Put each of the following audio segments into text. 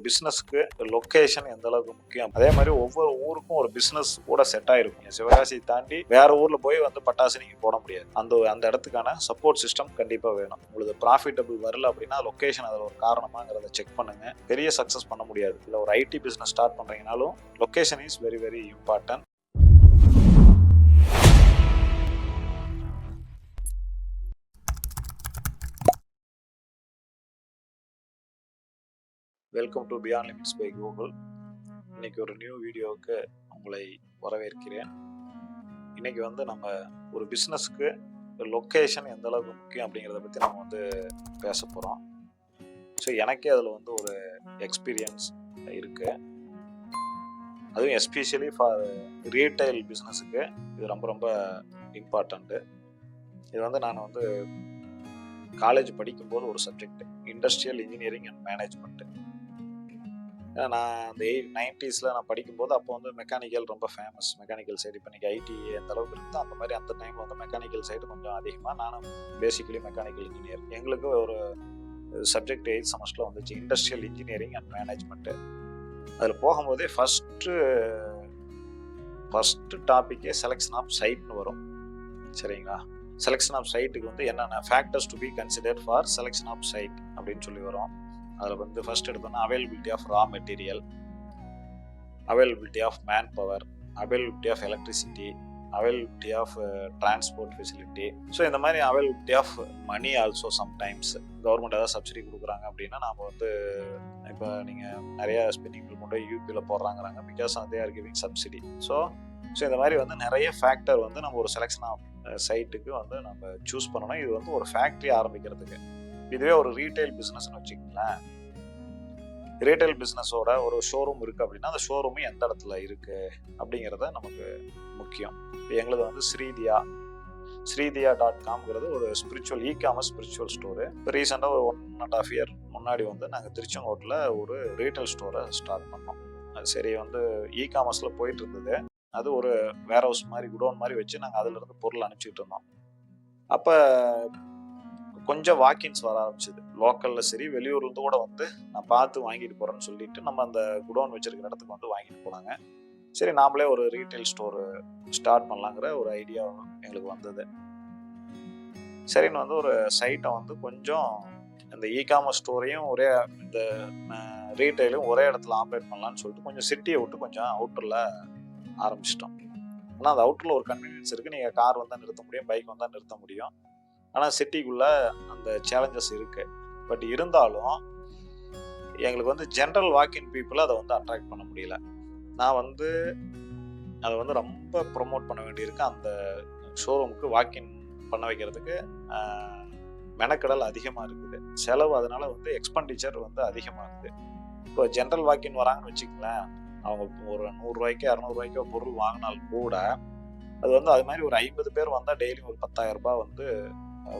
பிஸ்னஸ்க்கு லொக்கேஷன் எந்த அளவுக்கு முக்கியம். அதே மாதிரி ஒவ்வொரு ஊருக்கும் ஒரு பிஸ்னஸ் கூட செட் ஆயிருக்கும். சிவகாசி தாண்டி வேற ஊர்ல போய் வந்து பட்டாசு நீங்க போட முடியாது. அந்த இடத்துக்கான சப்போர்ட் சிஸ்டம் கண்டிப்பா வேணும். உங்களுக்கு ப்ராஃபிட்டபிள் வரல அப்படின்னா லொக்கேஷன் அதில் ஒரு காரணமாங்கிறத செக் பண்ணுங்க. பெரிய சக்சஸ் பண்ண முடியாது. இல்லை ஒரு ஐடி பிஸ்னஸ் ஸ்டார்ட் பண்றீங்கனாலும் location is very very important. Welcome to beyond limits by Google. இன்னைக்கு ஒரு நியூ வீடியோவுக்கு உங்களை வரவேற்கிறேன். இன்னைக்கு வந்து நம்ம ஒரு பிஸ்னஸ்க்கு லொக்கேஷன் எந்த அளவுக்கு முக்கியம் அப்படிங்கிறத பற்றி நம்ம வந்து பேச போகிறோம். ஸோ எனக்கே அதில் வந்து ஒரு எக்ஸ்பீரியன்ஸ் இருக்குது. அதுவும் எஸ்பெஷலி ஃபார் ரீட்டைல் பிஸ்னஸுக்கு இது ரொம்ப ரொம்ப இம்பார்ட்டண்ட்டு. இது வந்து நான் வந்து காலேஜ் படிக்கும்போது ஒரு subject industrial engineering and management. நான் அந்த 90s நான் படிக்கும்போது அப்போ வந்து மெக்கானிக்கல் ரொம்ப ஃபேமஸ். மெக்கானிக்கல் சைடு இப்போ இன்றைக்கி ஐடி எந்த அளவுக்கு இருக்குதோ அந்த மாதிரி அந்த டைமில் வந்து மெக்கானிக்கல் சைடு கொஞ்சம் அதிகமாக. நானும் பேசிக்கலி மெக்கானிக்கல் இன்ஜினியர். எங்களுக்கு ஒரு சப்ஜெக்ட் 8th செமஸ்டரில் வந்துச்சு இண்டஸ்ட்ரியல் இன்ஜினியரிங் அண்ட் மேனேஜ்மெண்ட்டு. அதில் போகும்போதே ஃபஸ்ட்டு டாப்பிக்கே செலெக்ஷன் ஆஃப் சைட்னு வரும். சரிங்களா? செலெக்ஷன் ஆஃப் சைட்டுக்கு வந்து என்னென்ன factors to be considered for selection of site அப்படின்னு சொல்லி வரும். அதில் வந்து ஃபர்ஸ்ட் எடுத்தோன்னா availability of raw material, availability of man power, availability of electricity, availability of transport facility. So இந்த மாதிரி availability of money also. Sometimes government ஏதாவது subsidy கொடுக்குறாங்க அப்படின்னா நாம் வந்து இப்போ நீங்கள் நிறைய ஸ்பின்னிங் மில் கொண்டு யூபியில் போடுறாங்கிறாங்க because they are giving subsidy. So இந்த மாதிரி வந்து நிறைய ஃபேக்டர் வந்து நம்ம ஒரு செலெக்ஷன் ஆஃப் சைட்டுக்கு வந்து நம்ம சூஸ் பண்ணணும். இது வந்து ஒரு ஃபேக்ட்ரி ஆரம்பிக்கிறதுக்கு. இதுவே ஒரு ரீட்டைல் பிஸ்னஸ்ன்னு வச்சுக்கோங்களேன். ரீட்டைல் பிஸ்னஸோட ஒரு ஷோரூம் இருக்குது அப்படின்னா அந்த ஷோரூம் எந்த இடத்துல இருக்குது அப்படிங்கிறத நமக்கு முக்கியம். இப்போ எங்களது வந்து ஸ்ரீதியா.comங்கிறது ஒரு ஸ்பிரிச்சுவல் இ-காமர்ஸ் ஸ்பிரிச்சுவல் ஸ்டோரு. இப்போ ரீசெண்டாக ஒரு 1.5 year முன்னாடி வந்து நாங்கள் திருச்செங்கோட்டில் ஒரு ரீட்டைல் ஸ்டோரை ஸ்டார்ட் பண்ணோம். அது சரி வந்து இ-காமர்ஸில் போயிட்டு இருந்தது. அது ஒரு வேர் ஹவுஸ் மாதிரி குடோன் மாதிரி வச்சு நாங்கள் அதிலிருந்து பொருள் அனுப்பிச்சிட்டு இருந்தோம். அப்போ கொஞ்சம் வாக்கின்ஸ் வர ஆரம்பிச்சிது. லோக்கலில் சரி வெளியூர்லேருந்து கூட வந்து நான் பார்த்து வாங்கிட்டு போகிறேன்னு சொல்லிட்டு நம்ம அந்த குடோன் வச்சிருக்கிற இடத்துக்கு வந்து வாங்கிட்டு போனாங்க. சரி நாமளே ஒரு ரீட்டைல் ஸ்டோரு ஸ்டார்ட் பண்ணலாங்கிற ஒரு ஐடியா எங்களுக்கு வந்தது. சரின்னு வந்து ஒரு சைட்டை வந்து கொஞ்சம் இந்த இ-காமர்ஸ் ஸ்டோரையும் ஒரே இந்த ரீட்டைலையும் ஒரே இடத்துல ஆப்ரேட் பண்ணலான்னு சொல்லிட்டு கொஞ்சம் சிட்டியை விட்டு கொஞ்சம் அவுட்டரில் ஆரம்பிச்சிட்டோம். ஆனால் அந்த அவுட்டரில் ஒரு கன்வீனியன்ஸ் இருக்குது. நீங்கள் கார் வந்தால் நிறுத்த முடியும், பைக் வந்தால் நிறுத்த முடியும். ஆனால் சிட்டிக்குள்ளே அந்த சேலஞ்சஸ் இருக்குது. பட் இருந்தாலும் எங்களுக்கு வந்து ஜென்ரல் வாக்கின் பீப்புளை அதை வந்து அட்ராக்ட் பண்ண முடியல. நான் வந்து அதை வந்து ரொம்ப ப்ரொமோட் பண்ண வேண்டியிருக்கு. அந்த ஷோரூமுக்கு வாக்கின் பண்ண வைக்கிறதுக்கு மெனக்கடல் அதிகமாக இருக்குது. செலவு அதனால வந்து எக்ஸ்பெண்டிச்சர் வந்து அதிகமாகுது. இப்போ ஜென்ரல் வாக்கின் வராங்கன்னு வச்சுக்கங்களேன், அவங்க ஒரு 100 ரூபாய்க்கு 200 ரூபாய்க்கோ பொருள் வாங்கினாலும் கூட அது வந்து அது மாதிரி ஒரு 50 பேர் வந்தால் டெய்லி ஒரு 10,000 ரூபாய் வந்து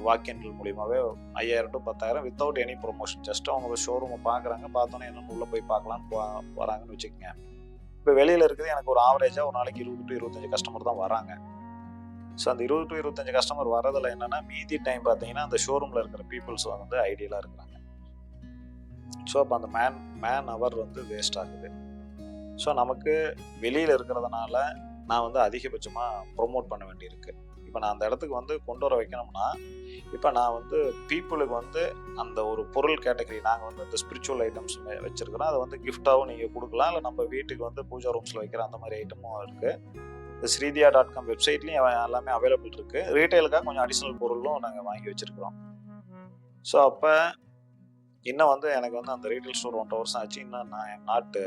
வாக்கின்கள் மூலியமாகவே 5,000 to 10,000 without any promotion. Just அவங்க ஷோரூமை பார்க்குறாங்க, பார்த்தோன்னே என்னென்னு உள்ளே போய் பார்க்கலான்னு வராங்கன்னு வச்சுக்கோங்க. இப்போ வெளியில் இருக்குது எனக்கு ஒரு ஆவரேஜாக ஒரு நாளைக்கு 20 to 25 கஸ்டமர் தான் வராங்க. ஸோ அந்த 20 to 25 கஸ்டமர் வரதில் என்னென்னா மீதி டைம் பார்த்தீங்கன்னா அந்த ஷோரூமில் இருக்கிற பீப்புள்ஸ் வந்து ஐடியலாக இருக்கிறாங்க. ஸோ அப்போ அந்த மேன் அவர் வந்து வேஸ்ட் ஆகுது. ஸோ நமக்கு வெளியில் இருக்கிறதுனால நான் வந்து அதிகபட்சமாக ப்ரொமோட் பண்ண வேண்டியிருக்கு. இப்போ நான் அந்த இடத்துக்கு வந்து கொண்டு வர வைக்கணும்னா இப்போ நான் வந்து பீப்புளுக்கு வந்து அந்த ஒரு பொருள் கேட்டகரி நாங்கள் வந்து இந்த ஸ்பிரிச்சுவல் ஐட்டம்ஸ் வச்சுருக்கிறோம். அதை வந்து கிஃப்டாகவும் நீங்கள் கொடுக்கலாம், இல்லை நம்ம வீட்டுக்கு வந்து பூஜா ரூம்ஸில் வைக்கிற அந்த மாதிரி ஐட்டமும் இருக்குது. இந்த ஸ்ரீதியா.com வெப்சைட்லேயும் எல்லாமே அவைலபிள் இருக்குது. ரீட்டைலுக்காக கொஞ்சம் அடிஷ்னல் பொருளும் நாங்கள் வாங்கி வச்சுருக்கிறோம். ஸோ அப்போ இன்னும் வந்து எனக்கு வந்து அந்த ரீட்டைல் ஸ்டோர் 1.5 வருஷம் ஆச்சு. இன்னும் நான் நாட்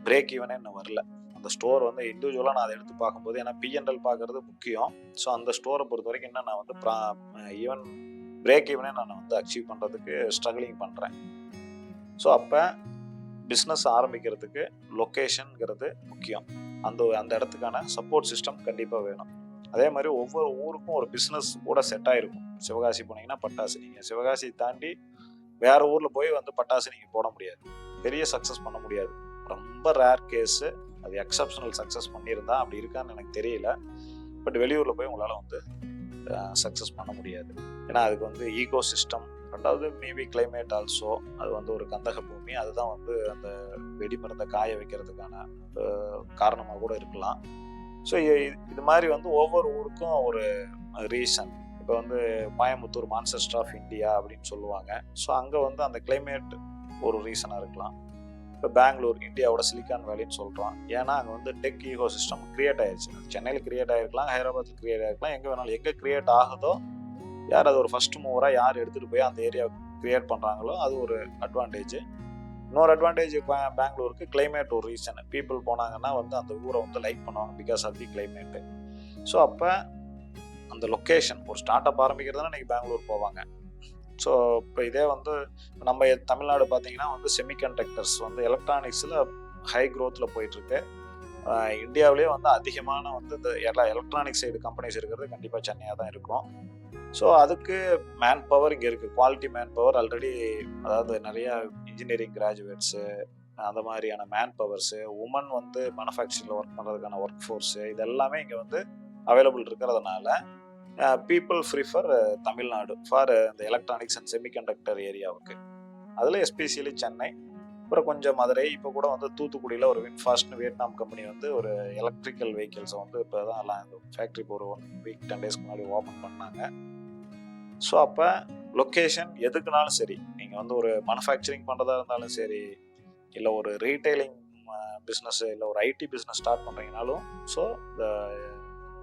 பிரேக் ஈவனே இன்னும் வரல. அந்த ஸ்டோர் வந்து இண்டிவிஜுவலாக நான் அதை எடுத்து பார்க்கும்போது ஏன்னா P&L பார்க்குறது முக்கியம். ஸோ அந்த ஸ்டோரை பொறுத்த வரைக்கும் இன்னும் நான் வந்து ஈவன் பிரேக் ஈவனே நான் வந்து அச்சீவ் பண்ணுறதுக்கு ஸ்ட்ரகிளிங் பண்ணுறேன். ஸோ அப்போ பிஸ்னஸ் ஆரம்பிக்கிறதுக்கு லொக்கேஷனுங்கிறது முக்கியம். அந்த இடத்துக்கான சப்போர்ட் சிஸ்டம் கண்டிப்பாக வேணும். அதே மாதிரி ஒவ்வொரு ஊருக்கும் ஒரு பிஸ்னஸ் கூட செட் ஆகிருக்கும். சிவகாசி போனீங்கன்னா பட்டாசு, நீங்கள் சிவகாசி தாண்டி வேறு ஊரில் போய் வந்து பட்டாசு நீங்கள் போட முடியாது, பெரிய சக்ஸஸ் பண்ண முடியாது. ரொம்ப ரேர் கேஸு. அது எக்ஸப்ஷனல் சக்ஸஸ் பண்ணியிருந்தா அப்படி இருக்கான்னு எனக்கு தெரியல. பட் வெளியூரில் போய் உங்களால் வந்து சக்ஸஸ் பண்ண முடியாது. ஏன்னா அதுக்கு வந்து ஈகோ சிஸ்டம், ரெண்டாவது மேபி கிளைமேட் ஆல்சோ, அது வந்து ஒரு கந்தக பூமி, அதுதான் வந்து அந்த வெடிமருந்தை காய வைக்கிறதுக்கான காரணமாக கூட இருக்கலாம். ஸோ இது மாதிரி வந்து ஒவ்வொரு ஊருக்கும் ஒரு ரீசன். இப்போ வந்து கோயம்புத்தூர் மான்செஸ்டர் ஆஃப் இந்தியா அப்படின்னு சொல்லுவாங்க. ஸோ அங்கே வந்து அந்த கிளைமேட் ஒரு ரீசனாக இருக்கலாம். இப்போ பெங்களூர் இந்தியாவோட சிலிக்கான் வேலின்னு சொல்கிறோம். ஏன்னா அங்கே வந்து டெக் ஈகோ சிஸ்டம் கிரியேட் ஆயிடுச்சு. சென்னையில் கிரியேட் ஆகிருக்கலாம், ஹைதராபாத்தில் கிரியேட் ஆகிருக்கலாம், எங்கே வேணாலும். எங்கே கிரியேட் ஆகுதோ, யார் அது ஒரு ஃபர்ஸ்ட் மூவராக யார் எடுத்துகிட்டு போய் அந்த ஏரியா கிரியேட் பண்ணுறாங்களோ அது ஒரு அட்வான்டேஜ். இன்னொரு அட்வான்டேஜ் பெங்களூருக்கு கிளைமேட் ஒரு ரீசன். பீப்புள் போனாங்கன்னா வந்து அந்த ஊரை வந்து லைக் பண்ணுவாங்க because of the climate. So அப்போ அந்த லொக்கேஷன், ஒரு ஸ்டார்ட் அப் ஆரம்பிக்கிறதுனா இன்றைக்கி பெங்களூர் போவாங்க. ஸோ இப்போ இதே வந்து நம்ம தமிழ்நாடு பார்த்தீங்கன்னா வந்து செமிகண்டக்டர்ஸ் வந்து எலக்ட்ரானிக்ஸில் ஹை க்ரோத்தில் போயிட்டுருக்கு. இந்தியாவிலே வந்து அதிகமான வந்து இந்த எலக்ட்ரானிக் சைடு கம்பெனிஸ் இருக்கிறது கண்டிப்பாக சென்னையாக தான் இருக்கும். ஸோ அதுக்கு மேன் பவர் இங்கே இருக்குது, குவாலிட்டி மேன் பவர் ஆல்ரெடி. அதாவது நிறையா இன்ஜினியரிங் கிராஜுவேட்ஸு, அந்த மாதிரியான மேன் பவர்ஸு, உமன் வந்து மேனுஃபேக்சரிங்கில் ஒர்க் பண்ணுறதுக்கான ஒர்க் ஃபோர்ஸு, இது எல்லாமே இங்கே வந்து அவைலபிள் இருக்கிறதுனால பீப்புள் ப்ரிஃபர் தமிழ்நாடு ஃபார் இந்த எலக்ட்ரானிக்ஸ் அண்ட் செமிகண்டக்டர் ஏரியாவுக்கு. அதில் எஸ்பெஷலி சென்னை, அப்புறம் கொஞ்சம் மதுரை. இப்போ கூட வந்து தூத்துக்குடியில் ஒரு வின்ஃபாஸ்ட்னு வியட்நாம் கம்பெனி வந்து ஒரு எலக்ட்ரிக்கல் வெஹிக்கிள்ஸை வந்து இப்போ தான் எல்லாம் ஃபேக்ட்ரி ஒரு 1 வீக் 10 டேஸ்க்கு முன்னாடி ஓப்பன் பண்ணாங்க. ஸோ அப்போ லொக்கேஷன் எதுக்குனாலும் சரி, நீங்கள் வந்து ஒரு மேனுஃபேக்சரிங் பண்ணுறதா இருந்தாலும் சரி, இல்லை ஒரு ரீட்டைலிங் பிஸ்னஸ், இல்லை ஒரு ஐடி பிஸ்னஸ் ஸ்டார்ட் பண்ணுறீங்கனாலும், so the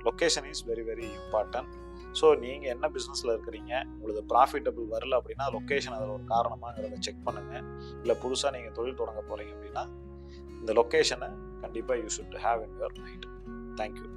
location is very very important. So நீங்கள் என்ன பிஸ்னஸில் இருக்கிறீங்க, உங்களுக்கு ப்ராஃபிட்டபிள் வரல அப்படின்னா லொக்கேஷன் அதில் ஒரு காரணமாகிறத செக் பண்ணுங்கள். இல்லை புதுசாக நீங்கள் தொழில் தொடங்க போகிறீங்க அப்படின்னா இந்த லொக்கேஷனை கண்டிப்பாக you should have in your mind. Thank you.